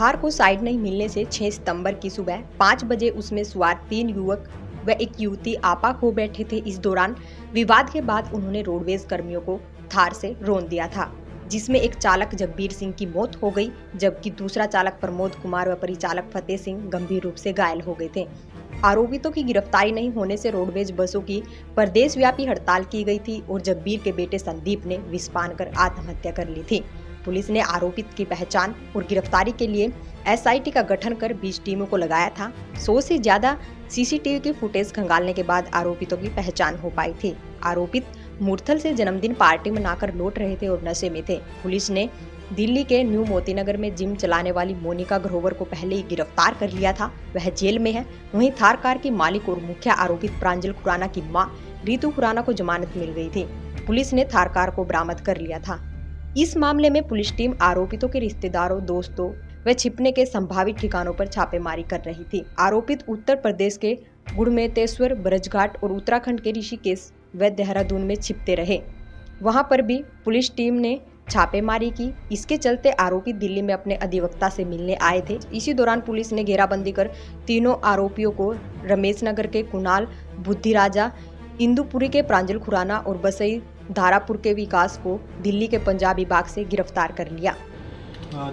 थार को साइड नहीं मिलने से 6 सितंबर की सुबह 5 बजे उसमें सवार 3 युवक व एक युवती आपा खो बैठे थे। इस दौरान विवाद के बाद उन्होंने रोडवेज कर्मियों को थार से रौंद दिया था, जिसमें एक चालक जगबीर सिंह की मौत हो गई, जबकि दूसरा चालक प्रमोद कुमार व परिचालक फतेह सिंह गंभीर रूप से घायल हो गए थे। आरोपितों की गिरफ्तारी नहीं होने से रोडवेज बसों की प्रदेश व्यापी हड़ताल की गई थी और जगबीर के बेटे संदीप ने विष पान कर आत्महत्या कर ली थी। पुलिस ने आरोपित की पहचान और गिरफ्तारी के लिए एसआईटी का गठन कर 20 टीमों को लगाया था। 100 से ज्यादा सीसीटीवी की फुटेज खंगालने के बाद आरोपितों की पहचान हो पाई थी। आरोपित मुरथल से जन्मदिन पार्टी मनाकर लौट रहे थे और नशे में थे। पुलिस ने दिल्ली के न्यू मोतीनगर में जिम चलाने वाली मोनिका ग्रोवर को पहले ही गिरफ्तार कर लिया था, वह जेल में है। वहीं थार कार की मालिक और मुख्य आरोपित प्रांजल खुराना की मां रितु खुराना को जमानत मिल गई थी। पुलिस ने थार कार को बरामद कर लिया था। इस मामले में पुलिस टीम आरोपितों के रिश्तेदारों, दोस्तों व छिपने के संभावित ठिकानों पर छापेमारी कर रही थी। आरोपित उत्तर प्रदेश के गुड़मेतेश्वर, ब्रजघाट और उत्तराखंड के ऋषिकेश व देहरादून में छिपते रहे। वहां पर भी पुलिस टीम ने छापेमारी की। इसके चलते आरोपी दिल्ली में अपने अधिवक्ता से मिलने आए थे। इसी दौरान पुलिस ने घेराबंदी कर तीनों आरोपियों को रमेश नगर के कुणाल बुद्धिराजा, इंदुपुरी के प्रांजल खुराना और बसई धारापुर के विकास को दिल्ली के पंजाब विभाग से गिरफ्तार कर लिया।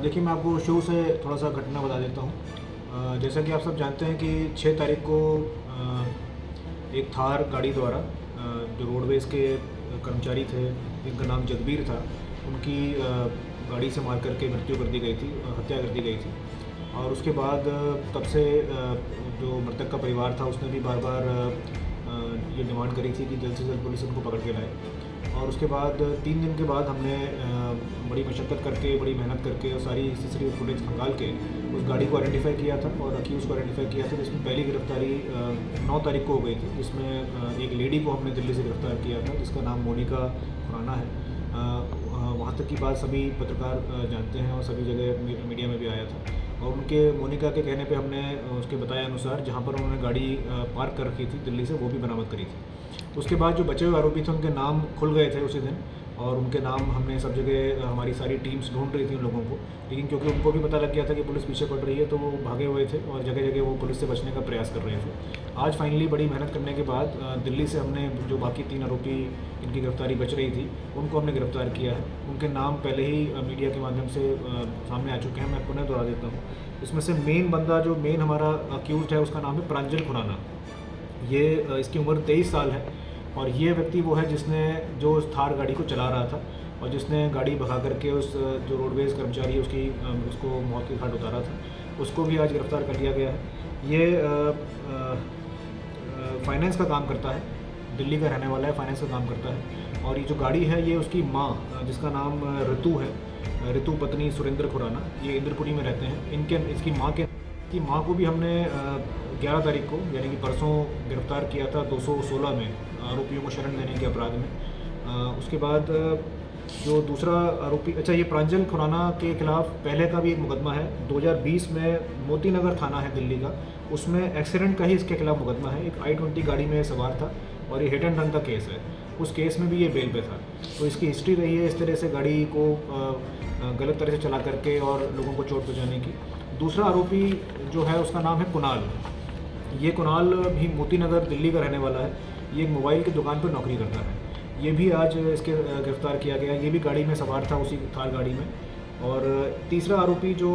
देखिए, मैं आपको शुरू से थोड़ा सा घटना बता देता हूँ। जैसा कि आप सब जानते हैं कि 6 तारीख को एक थार गाड़ी द्वारा जो रोडवेज के कर्मचारी थे, जिनका नाम जगबीर था, उनकी गाड़ी से मार करके मृत्यु कर दी गई थी, हत्या कर दी गई थी। और उसके बाद तब से जो मृतक का परिवार था उसने भी बार बार ये डिमांड करी थी कि जल्द से जल्द पुलिस उनको पकड़ के लाए। और उसके बाद 3 दिन के बाद हमने बड़ी मशक्क़त करके, बड़ी मेहनत करके और सारी सीसीटीवी फुटेज खंगाल के उस गाड़ी को आइडेंटिफाई किया था और अक्यूज़ को आइडेंटिफाई किया था, जिसमें पहली गिरफ्तारी 9 तारीख को हो गई थी, जिसमें एक लेडी को हमने दिल्ली से गिरफ्तार किया था, जिसका नाम मोनिका खुराना है। वहाँ तक की बात सभी पत्रकार जानते हैं और सभी जगह मीडिया में भी आया था। और उनके मोनिका के कहने पे हमने उसके बताए अनुसार जहाँ पर उन्होंने गाड़ी पार्क कर रखी थी दिल्ली से, वो भी बरामद करी थी। उसके बाद जो बचे हुए आरोपी थे उनके नाम खुल गए थे उसी दिन, और उनके नाम हमने सब जगह, हमारी सारी टीम्स ढूंढ रही थी उन लोगों को, लेकिन क्योंकि उनको भी पता लग गया था कि पुलिस पीछे पड़ रही है तो वो भागे हुए थे और जगह जगह वो पुलिस से बचने का प्रयास कर रहे थे। आज फाइनली बड़ी मेहनत करने के बाद दिल्ली से हमने जो बाकी 3 आरोपी इनकी गिरफ्तारी बच रही थी उनको हमने गिरफ्तार किया है। उनके नाम पहले ही मीडिया के माध्यम से सामने आ चुके हैं, मैं पुनः दोहरा देता हूँ। इसमें से मेन बंदा, जो मेन हमारा अक्यूज़ड है, उसका नाम है प्रांजल खुराना। ये इसकी उम्र 23 साल है और ये व्यक्ति वो है जिसने जो उस थार गाड़ी को चला रहा था और जिसने गाड़ी भगा करके उस जो रोडवेज़ कर्मचारी है उसको मौत के घाट उतारा था, उसको भी आज गिरफ्तार कर लिया गया है। ये फाइनेंस का काम करता है, दिल्ली का रहने वाला है, फाइनेंस का काम करता है। और ये जो गाड़ी है ये उसकी माँ, जिसका नाम ऋतु है, ऋतु पत्नी सुरेंद्र खुराना, ये इंद्रपुरी में रहते हैं। इसकी माँ को भी हमने 11 तारीख को यानी कि परसों गिरफ्तार किया था 216 में, आरोपियों को शरण देने के अपराध में। उसके बाद जो दूसरा आरोपी, अच्छा, ये प्रांजल खुराना के खिलाफ पहले का भी एक मुकदमा है 2020 में, मोतीनगर थाना है दिल्ली का, उसमें एक्सीडेंट का ही इसके खिलाफ मुकदमा है। एक i20 गाड़ी में सवार था और ये हिट एंड रन का केस है, उस केस में भी ये बेल पे था। तो इसकी हिस्ट्री रही है इस तरह से गाड़ी को गलत तरह से चला करके और लोगों को चोट पहुँचाने की। दूसरा आरोपी जो है उसका नाम है कुणाल। ये कुणाल भी मोतीनगर दिल्ली का रहने वाला है। ये एक मोबाइल की दुकान पर नौकरी करता है। ये भी आज इसके गिरफ्तार किया गया। ये भी गाड़ी में सवार था, उसी थार गाड़ी में। और तीसरा आरोपी जो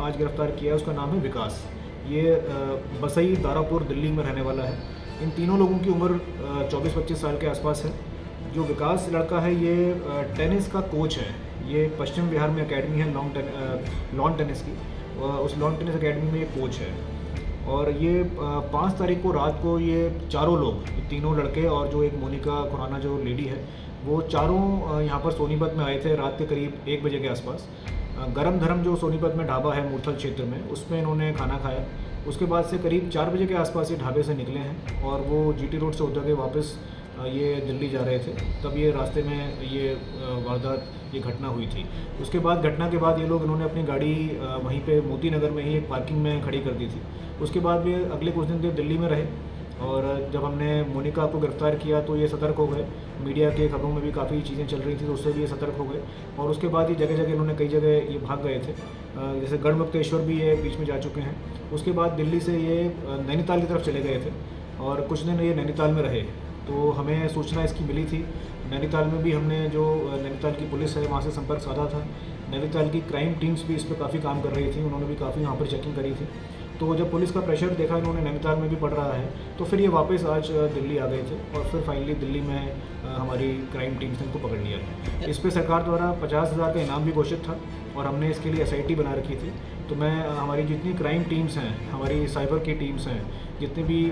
आज गिरफ्तार किया है उसका नाम है विकास। ये बसई दारापुर दिल्ली में रहने वाला है। इन तीनों लोगों की उम्र 24-25 साल के आसपास है। जो विकास लड़का है ये टेनिस का कोच है। ये पश्चिम बिहार में एकेडमी है लॉन टेनिस की, उस लॉन टेनिस एकेडमी में ये कोच है। और ये 5 तारीख को रात को ये चारों लोग, तीनों लड़के और जो एक मोनिका खुराना जो लेडी है, वो चारों यहाँ पर सोनीपत में आए थे रात के करीब 1 बजे के आसपास। गरम धर्म जो सोनीपत में ढाबा है मुरथल क्षेत्र में, उसमें इन्होंने खाना खाया। उसके बाद से करीब 4 बजे के आसपास ये ढाबे से निकले हैं और वो जीटी रोड से होते हुए वापस ये दिल्ली जा रहे थे। तब ये रास्ते में ये वारदात, ये घटना हुई थी। उसके बाद घटना के बाद ये लोग, इन्होंने अपनी गाड़ी वहीं पे मोती नगर में ही एक पार्किंग में खड़ी कर दी थी। उसके बाद वे अगले कुछ दिन दिल्ली में रहे और जब हमने मोनिका को गिरफ़्तार किया तो ये सतर्क हो गए। मीडिया के खबरों में भी काफ़ी चीज़ें चल रही थी तो उससे भी ये सतर्क हो गए और उसके बाद ये जगह जगह इन्होंने कई जगह ये भाग गए थे। जैसे गढ़मुक्तेश्वर भी ये बीच में जा चुके हैं। उसके बाद दिल्ली से ये नैनीताल की तरफ चले गए थे और कुछ दिन ये नैनीताल में रहे। तो हमें सूचना इसकी मिली थी। नैनीताल में भी हमने जो नैनीताल की पुलिस है वहाँ से संपर्क साधा था। नैनीताल की क्राइम टीम्स भी इस पर काफ़ी काम कर रही थी, उन्होंने भी काफ़ी वहाँ पर चेकिंग करी थी। तो जब पुलिस का प्रेशर देखा इन्होंने नैनीताल में भी पड़ रहा है तो फिर ये वापस आज दिल्ली आ गए थे और फिर फाइनली दिल्ली में हमारी क्राइम टीम्स ने इनको पकड़ लिया। इस पर सरकार द्वारा 50,000 का इनाम भी घोषित था और हमने इसके लिए SIT बना रखी थी। तो मैं हमारी जितनी क्राइम टीम्स हैं, हमारी साइबर की टीम्स हैं, जितने भी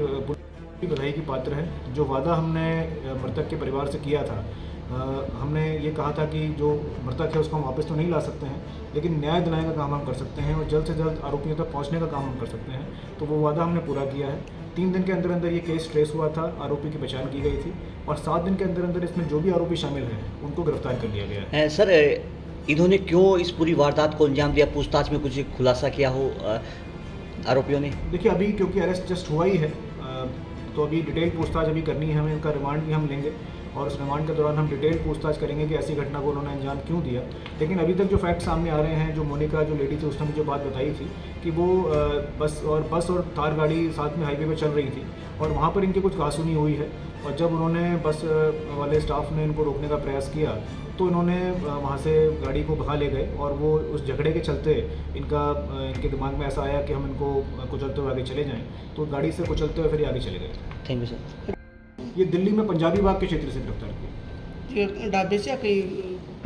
बधाई की पात्र है। जो वादा हमने मृतक के परिवार से किया था, हमने ये कहा था कि जो मृतक है उसको हम वापस तो नहीं ला सकते हैं, लेकिन न्याय दिलाने का काम हम कर सकते हैं और जल्द से जल्द आरोपियों तक पहुंचने का काम हम कर सकते हैं। तो वो वादा हमने पूरा किया है। 3 दिन के अंदर अंदर ये केस ट्रेस हुआ था, आरोपी की पहचान की गई थी और 7 दिन के अंदर अंदर इसमें जो भी आरोपी शामिल हैं उनको गिरफ्तार कर लिया गया है। सर, इन्होंने क्यों इस पूरी वारदात को अंजाम दिया? पूछताछ में कुछ खुलासा किया हो आरोपियों ने? देखिए, अभी क्योंकि अरेस्ट जस्ट हुआ ही है तो अभी डिटेल पूछताछ अभी करनी है हमें। इनका रिमांड भी हम लेंगे और उस रिमांड के दौरान हम डिटेल पूछताछ करेंगे कि ऐसी घटना को उन्होंने अंजाम क्यों दिया। लेकिन अभी तक जो फैक्ट सामने आ रहे हैं, जो मोनिका जो लेडी थी उसने मुझे बात बताई थी कि वो बस और थार गाड़ी साथ में हाईवे पे चल रही थी और वहाँ पर इनकी कुछ कहासुनी हुई है और जब उन्होंने बस वाले स्टाफ ने इनको रोकने का प्रयास किया तो इन्होंने वहाँ से गाड़ी को भगा ले गए और वो उस झगड़े के चलते इनके दिमाग में ऐसा आया कि हम इनको कुचलते हुए आगे चले जाएं, तो गाड़ी से कुचलते हुए फिर ये आगे चले गए। Thank you sir. ये दिल्ली में पंजाबी बाग के क्षेत्र से गिरफ्तार किया। ये ढाबे से कहीं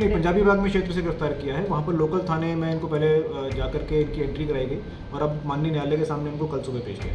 नहीं, पंजाबी बाग में क्षेत्र से गिरफ्तार किया है। वहाँ पर लोकल थाने में इनको पहले जाकर के इनकी एंट्री कराई गई और अब माननीय न्यायालय के सामने इनको कल सुबह पेश किया।